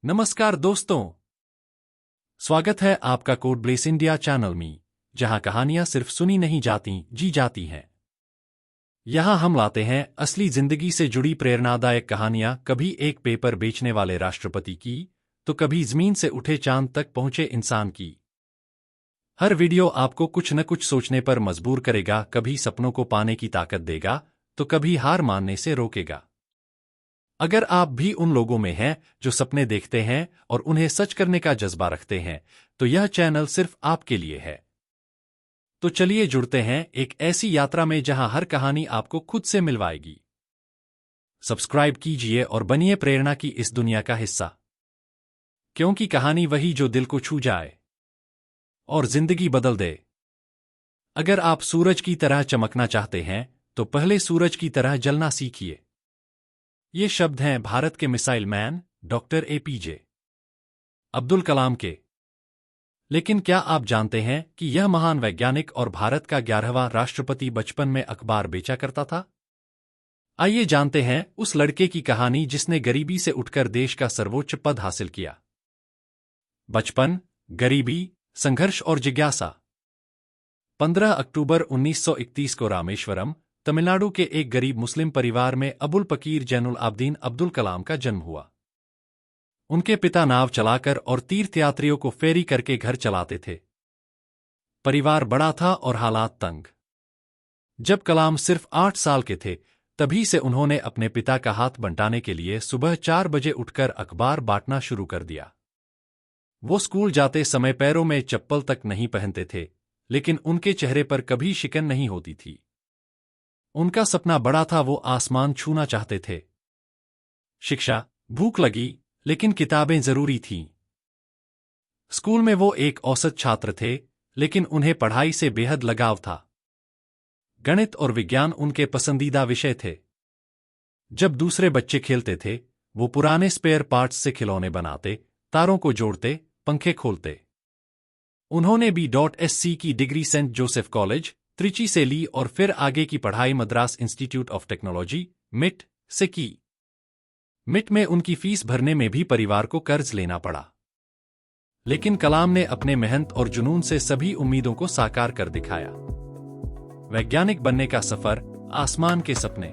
नमस्कार दोस्तों, स्वागत है आपका कोड ब्लेस इंडिया चैनल में, जहां कहानियां सिर्फ सुनी नहीं जाती, जी जाती हैं। यहां हम लाते हैं असली जिंदगी से जुड़ी प्रेरणादायक कहानियां, कभी एक पेपर बेचने वाले राष्ट्रपति की, तो कभी जमीन से उठे चांद तक पहुंचे इंसान की। हर वीडियो आपको कुछ न कुछ सोचने पर मजबूर करेगा, कभी सपनों को पाने की ताकत देगा, तो कभी हार मानने से रोकेगा। अगर आप भी उन लोगों में हैं जो सपने देखते हैं और उन्हें सच करने का जज्बा रखते हैं, तो यह चैनल सिर्फ आपके लिए है। तो चलिए जुड़ते हैं एक ऐसी यात्रा में जहां हर कहानी आपको खुद से मिलवाएगी। सब्सक्राइब कीजिए और बनिए प्रेरणा की इस दुनिया का हिस्सा, क्योंकि कहानी वही जो दिल को छू जाए और जिंदगी बदल दे। अगर आप सूरज की तरह चमकना चाहते हैं, तो पहले सूरज की तरह जलना सीखिए। ये शब्द हैं भारत के missile man doctor APJ Abdul Kalam के। लेकिन क्या आप जानते हैं कि यह महान वैज्ञानिक और भारत का 11वां राष्ट्रपति बचपन में अखबार बेचा करता था? आइए जानते हैं उस लड़के की कहानी जिसने गरीबी से उठकर देश का सर्वोच्च पद हासिल किया। बचपन, गरीबी, संघर्ष और जिज्ञासा। 15 अक्टूबर 1931 को रामेश्वरम, तमिलनाडु के एक गरीब मुस्लिम परिवार में अबुल पकीर जैनुल आबदीन अब्दुल कलाम का जन्म हुआ। उनके पिता नाव चलाकर और तीर्थयात्रियों को फेरी करके घर चलाते थे। परिवार बड़ा था और हालात तंग। जब कलाम सिर्फ 8 साल के थे, तभी से उन्होंने अपने पिता का हाथ बंटाने के लिए सुबह 4 बजे उठकर अखबार बांटना शुरू कर दिया। वो स्कूल जाते समय पैरों में चप्पल तक नहीं पहनते थे, लेकिन उनके चेहरे पर कभी शिकन नहीं होती थी। उनका सपना बड़ा था, वो आसमान छूना चाहते थे। शिक्षा, भूख लगी, लेकिन किताबें जरूरी थीं। स्कूल में वो एक औसत छात्र थे, लेकिन उन्हें पढ़ाई से बेहद लगाव था। गणित और विज्ञान उनके पसंदीदा विषय थे। जब दूसरे बच्चे खेलते थे, वो पुराने स्पेयर पार्ट्स से खिलौने बनाते, तारों को जोड़ते, पंखे खोलते। उन्होंने B.Sc की डिग्री सेंट जोसेफ कॉलेज, त्रिची से ली और फिर आगे की पढ़ाई मद्रास इंस्टीट्यूट ऑफ टेक्नोलॉजी, मिट, से की। मिट में उनकी फीस भरने में भी परिवार को कर्ज लेना पड़ा। लेकिन कलाम ने अपने मेहनत और जुनून से सभी उम्मीदों को साकार कर दिखाया। वैज्ञानिक बनने का सफर, आसमान के सपने।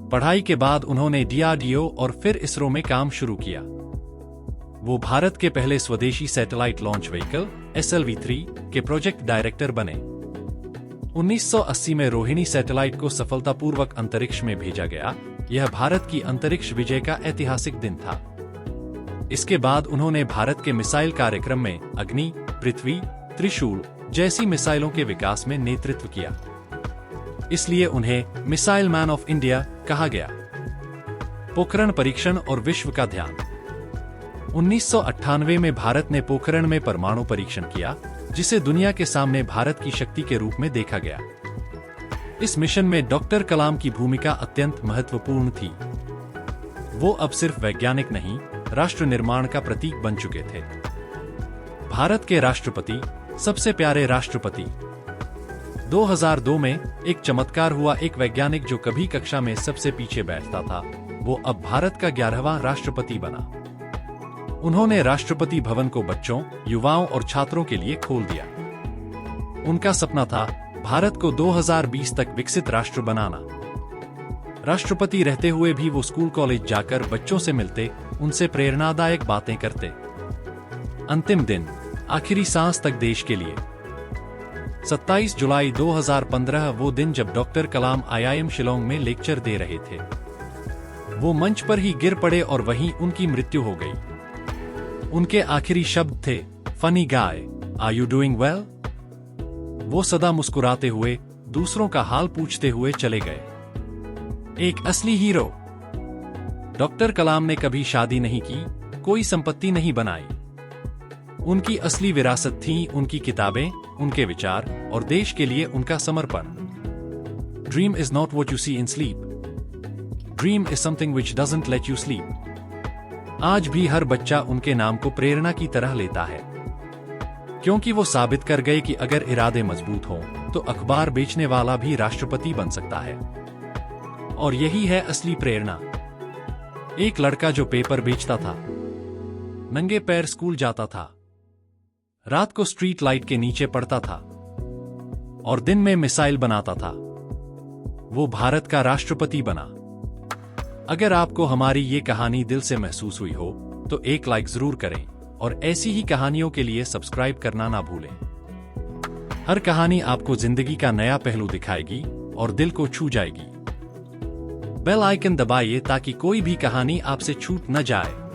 पढ़ाई के बाद उन्होंने DRDO और फिर इसरो में काम शुरू किया। वो भारत के पहले स्वदेशी सैटेलाइट लॉन्च व्हीकल SLV-3 के प्रोजेक्ट डायरेक्टर बने। 1980 में रोहिणी सैटेलाइट को सफलतापूर्वक अंतरिक्ष में भेजा गया। यह भारत की अंतरिक्ष विजय का ऐतिहासिक दिन था। इसके बाद उन्होंने भारत के मिसाइल कार्यक्रम में अग्नि, पृथ्वी, त्रिशूल जैसी मिसाइलों के विकास में नेतृत्व किया। इसलिए उन्हें मिसाइल मैन ऑफ इंडिया कहा गया। पोखरण परीक्षण और विश्व का ध्यान। 1998 में भारत ने पोखरण में परमाणु परीक्षण किया, जिसे दुनिया के सामने भारत की शक्ति के रूप में देखा गया। इस मिशन में डॉक्टर कलाम की भूमिका अत्यंत महत्वपूर्ण थी। वो अब सिर्फ वैज्ञानिक नहीं, राष्ट्र निर्माण का प्रतीक बन चुके थे। भारत के राष्ट्रपति, सबसे प्यारे राष्ट्रपति। 2002 में एक चमत्कार हुआ। एक वैज्ञानिक जो कभी कक्षा में सबसे पीछे बैठता था, वो अब भारत का 11वां राष्ट्रपति बना। उन्होंने राष्ट्रपति भवन को बच्चों, युवाओं और छात्रों के लिए खोल दिया। उनका सपना था भारत को 2020 तक विकसित राष्ट्र बनाना। राष्ट्रपति रहते हुए भी वो स्कूल कॉलेज जाकर बच्चों से मिलते, उनसे प्रेरणादायक बातें करते। अंतिम दिन, आखिरी सांस तक देश के लिए। 27 जुलाई 2015 वो दिन जब डॉक्टर कलाम IIM शिलोंग में लेक्चर दे रहे थे। वो मंच पर ही गिर पड़े और वहीं उनकी मृत्यु हो गई। उनके आखिरी शब्द थे, funny guy, are you doing well? वो सदा मुस्कुराते हुए, दूसरों का हाल पूछते हुए चले गए। एक असली हीरो। डॉक्टर कलाम ने कभी शादी नहीं की, कोई संपत्ति नहीं बनाई। उनकी असली विरासत थी उनकी किताबें, उनके विचार और देश के लिए उनका समर्पण। Dream is not what you see in sleep, dream is something which doesn't let you sleep. आज भी हर बच्चा उनके नाम को प्रेरणा की तरह लेता है, क्योंकि वो साबित कर गए कि अगर इरादे मजबूत हों, तो अखबार बेचने वाला भी राष्ट्रपति बन सकता है। और यही है असली प्रेरणा। एक लड़का जो पेपर बेचता था, नंगे पैर स्कूल जाता था, रात को स्ट्रीट लाइट के नीचे पड़ता था और दिन में मिसाइल बनाता था। वो भारत का राष्ट्रपति बना। अगर आपको हमारी ये कहानी दिल से महसूस हुई हो तो एक लाइक जरूर करें और ऐसी ही कहानियों के लिए सब्सक्राइब करना ना भूलें। हर कहानी आपको जिंदगी का नया पहलू दिखाएगी और दिल को छू जाएगी। बेल आइकन दबाइए ताकि कोई भी कहानी आपसे छूट न जाए।